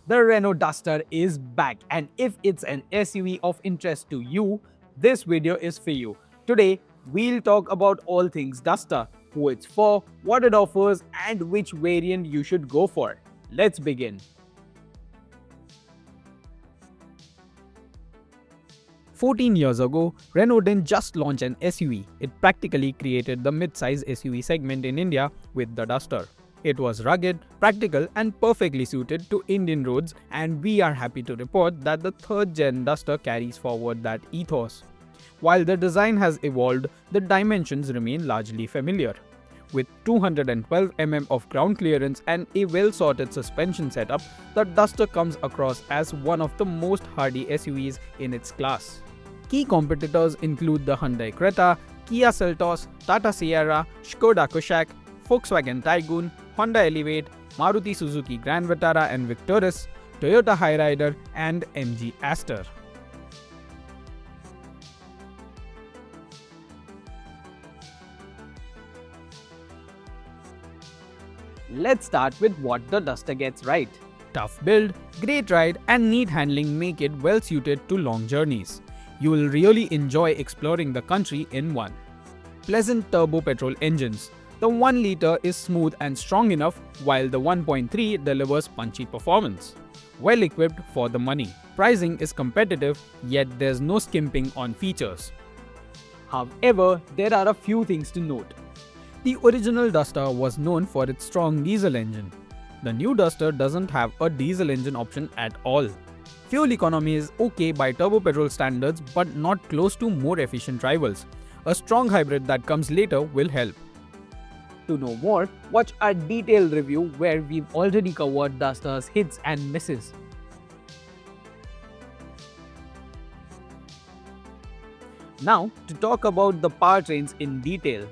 The Renault Duster is back, and if it's an SUV of interest to you, this video is for you. Today, we'll talk about all things Duster, who it's for, what it offers, and which variant you should go for. Let's begin. 14 years ago, Renault didn't just launch an SUV, it practically created the mid-size SUV segment in India with the Duster. It was rugged, practical and perfectly suited to Indian roads, and we are happy to report that the 3rd gen Duster carries forward that ethos. While the design has evolved, the dimensions remain largely familiar. With 212 mm of ground clearance and a well-sorted suspension setup, the Duster comes across as one of the most hardy SUVs in its class. Key competitors include the Hyundai Creta, Kia Seltos, Tata Sierra, Skoda Kodiaq, Volkswagen Tiguan, Honda Elevate, Maruti Suzuki Grand Vitara and Victoris, Toyota Hyryder and MG Aster. Let's start with what the Duster gets right. Tough build, great ride and neat handling make it well suited to long journeys. You will really enjoy exploring the country in one. Pleasant turbo petrol engines. The 1 liter is smooth and strong enough, while the 1.3 delivers punchy performance. Well equipped for the money. Pricing is competitive, yet there's no skimping on features. However, there are a few things to note. The original Duster was known for its strong diesel engine. The new Duster doesn't have a diesel engine option at all. Fuel economy is okay by turbo petrol standards but not close to more efficient rivals. A strong hybrid that comes later will help. To know more, watch our detailed review where we've already covered Duster's hits and misses. Now, to talk about the powertrains in detail.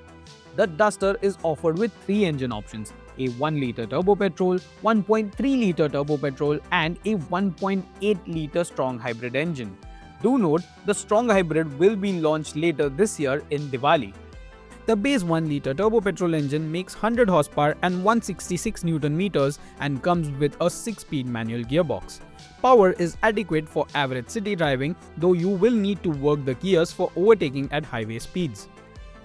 The Duster is offered with 3 engine options, a 1 liter turbo petrol, 1.3 liter turbo petrol and a 1.8 liter strong hybrid engine. Do note, the strong hybrid will be launched later this year in Diwali. The base 1 liter turbo petrol engine makes 100 horsepower and 166 Newton meters and comes with a 6-speed manual gearbox. Power is adequate for average city driving, though you will need to work the gears for overtaking at highway speeds.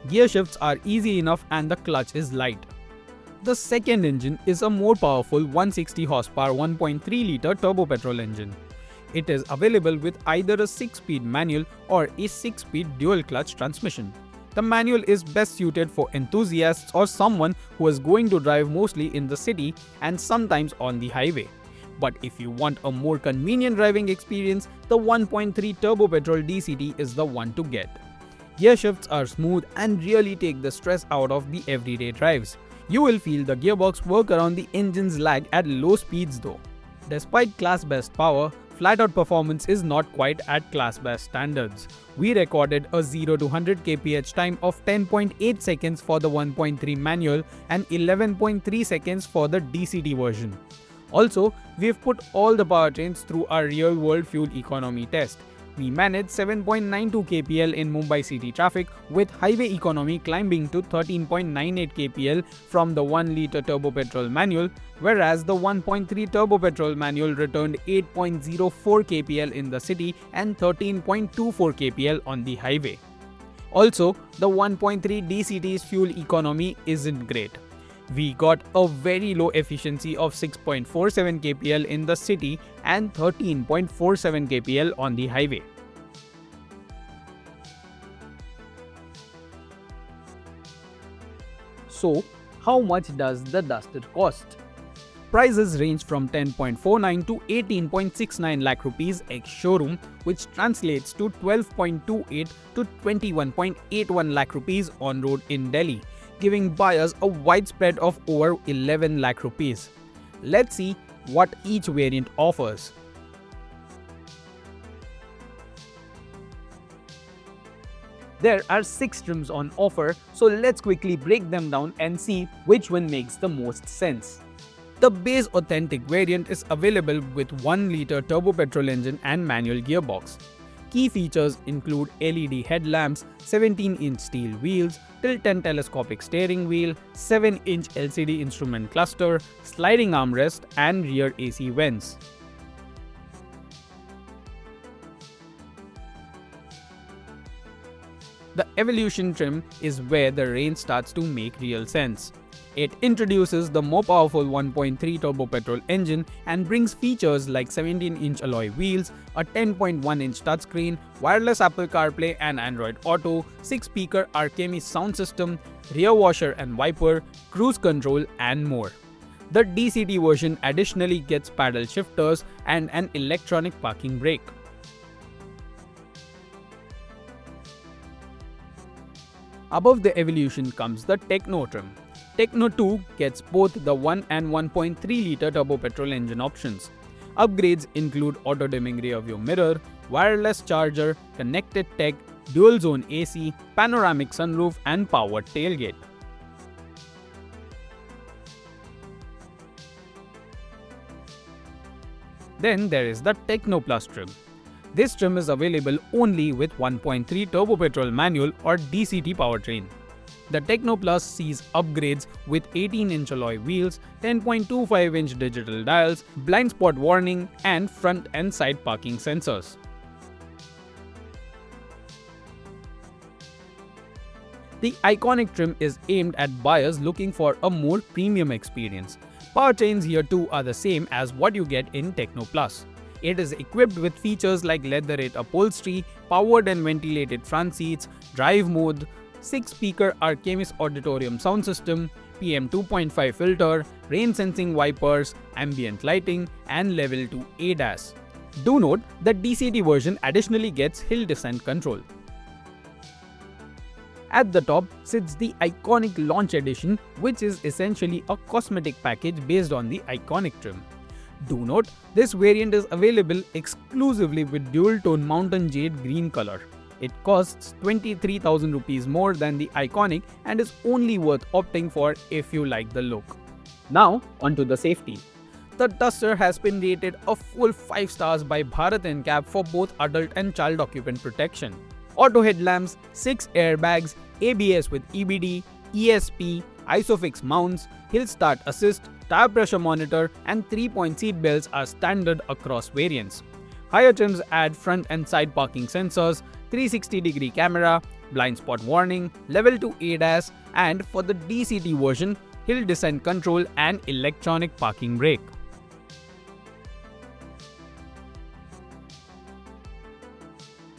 Gear shifts are easy enough and the clutch is light. The second engine is a more powerful 160 horsepower 1.3 liter turbo petrol engine. It is available with either a 6-speed manual or a 6-speed dual clutch transmission. The manual is best suited for enthusiasts or someone who is going to drive mostly in the city and sometimes on the highway. But if you want a more convenient driving experience, the 1.3 turbo petrol DCT is the one to get. Gear shifts are smooth and really take the stress out of the everyday drives. You will feel the gearbox work around the engine's lag at low speeds though. Despite class best power, flat-out performance is not quite at class best standards. We recorded a 0 to 100 kph time of 10.8 seconds for the 1.3 manual and 11.3 seconds for the DCT version. Also, we've put all the powertrains through our real-world fuel economy test. We managed 7.92 kpl in Mumbai city traffic with highway economy climbing to 13.98 kpl from the 1 liter turbo petrol manual, whereas the 1.3 turbo petrol manual returned 8.04 kpl in the city and 13.24 kpl on the highway. Also, the 1.3 DCT's fuel economy isn't great. We got a very low efficiency of 6.47 kpl in the city and 13.47 kpl on the highway. So, how much does the Duster cost? Prices range from 10.49 to 18.69 lakh rupees ex-showroom, which translates to 12.28 to 21.81 lakh rupees on road in Delhi, giving buyers a wide spread of over 11 lakh rupees. Let's see what each variant offers. There are 6 trims on offer, so let's quickly break them down and see which one makes the most sense. The base authentic variant is available with 1 liter turbo petrol engine and manual gearbox. Key features include LED headlamps, 17-inch steel wheels, tilt and telescopic steering wheel, 7-inch LCD instrument cluster, sliding armrest and rear AC vents. The Evolution trim is where the range starts to make real sense. It introduces the more powerful 1.3 turbo petrol engine and brings features like 17-inch alloy wheels, a 10.1-inch touchscreen, wireless Apple CarPlay and Android Auto, 6-speaker Archemy sound system, rear washer and wiper, cruise control and more. The DCT version additionally gets paddle shifters and an electronic parking brake. Above the Evolution comes the Techno trim. Techno 2 gets both the 1 and 1.3-litre turbo petrol engine options. Upgrades include auto-dimming rear-view mirror, wireless charger, connected tech, dual-zone AC, panoramic sunroof and powered tailgate. Then there is the Techno Plus trim. This trim is available only with 1.3 turbo petrol manual or DCT powertrain. The Techno Plus sees upgrades with 18-inch alloy wheels, 10.25-inch digital dials, blind spot warning, and front and side parking sensors. The Iconic trim is aimed at buyers looking for a more premium experience. Powertrains here too are the same as what you get in Techno Plus. It is equipped with features like leatherette upholstery, powered and ventilated front seats, drive mode, 6-speaker Archemy auditorium sound system, PM 2.5 filter, rain sensing wipers, ambient lighting, and level 2 ADAS. Do note that DCT version additionally gets hill descent control. At the top sits the Iconic Launch Edition, which is essentially a cosmetic package based on the Iconic trim. Do note, this variant is available exclusively with dual-tone mountain jade green color. It costs 23,000 rupees more than the Iconic and is only worth opting for if you like the look. Now, onto the safety. The Duster has been rated a full 5 stars by Bharat NCAP for both adult and child occupant protection. Auto headlamps, 6 airbags, ABS with EBD, ESP, ISOFIX mounts, hill start assist, tire pressure monitor and 3-point seat belts are standard across variants. Higher trims add front and side parking sensors, 360-degree camera, blind spot warning, level 2 ADAS, and for the DCT version, hill descent control and electronic parking brake.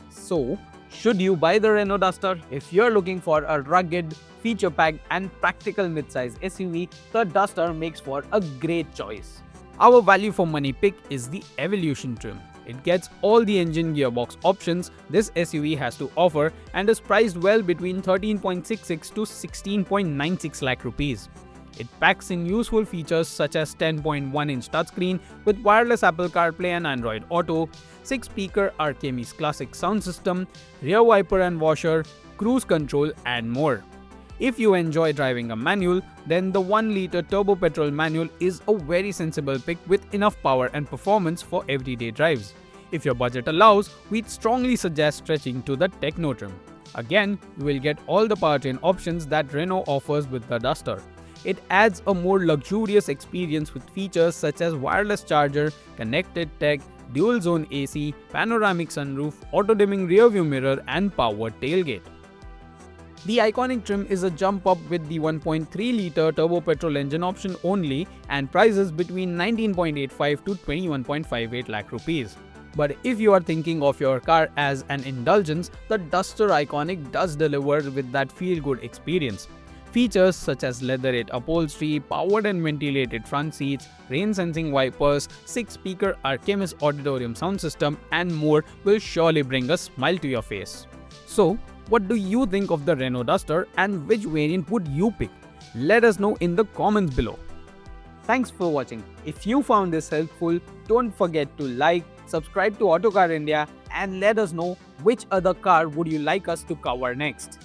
So, should you buy the Renault Duster? If you're looking for a rugged, feature-packed and practical midsize SUV, the Duster makes for a great choice. Our value for money pick is the Evolution trim. It gets all the engine gearbox options this SUV has to offer and is priced well between 13.66 to 16.96 lakh rupees. It packs in useful features such as 10.1-inch touchscreen with wireless Apple CarPlay and Android Auto, 6-speaker Archemy's classic sound system, rear wiper and washer, cruise control and more. If you enjoy driving a manual, then the 1-litre turbo petrol manual is a very sensible pick with enough power and performance for everyday drives. If your budget allows, we'd strongly suggest stretching to the Techno trim. Again, you will get all the powertrain options that Renault offers with the Duster. It adds a more luxurious experience with features such as wireless charger, connected tech, dual-zone AC, panoramic sunroof, auto-dimming rear-view mirror and powered tailgate. The Iconic trim is a jump up with the 1.3-litre turbo petrol engine option only and prices between 19.85 to 21.58 lakh rupees. But if you are thinking of your car as an indulgence, the Duster Iconic does deliver with that feel-good experience. Features such as leatherette upholstery, powered and ventilated front seats, rain-sensing wipers, 6-speaker Archemy auditorium sound system and more will surely bring a smile to your face. So, what do you think of the Renault Duster and which variant would you pick? Let us know in the comments below. Thanks for watching. If you found this helpful, don't forget to like, subscribe to Autocar India and let us know which other car would you like us to cover next.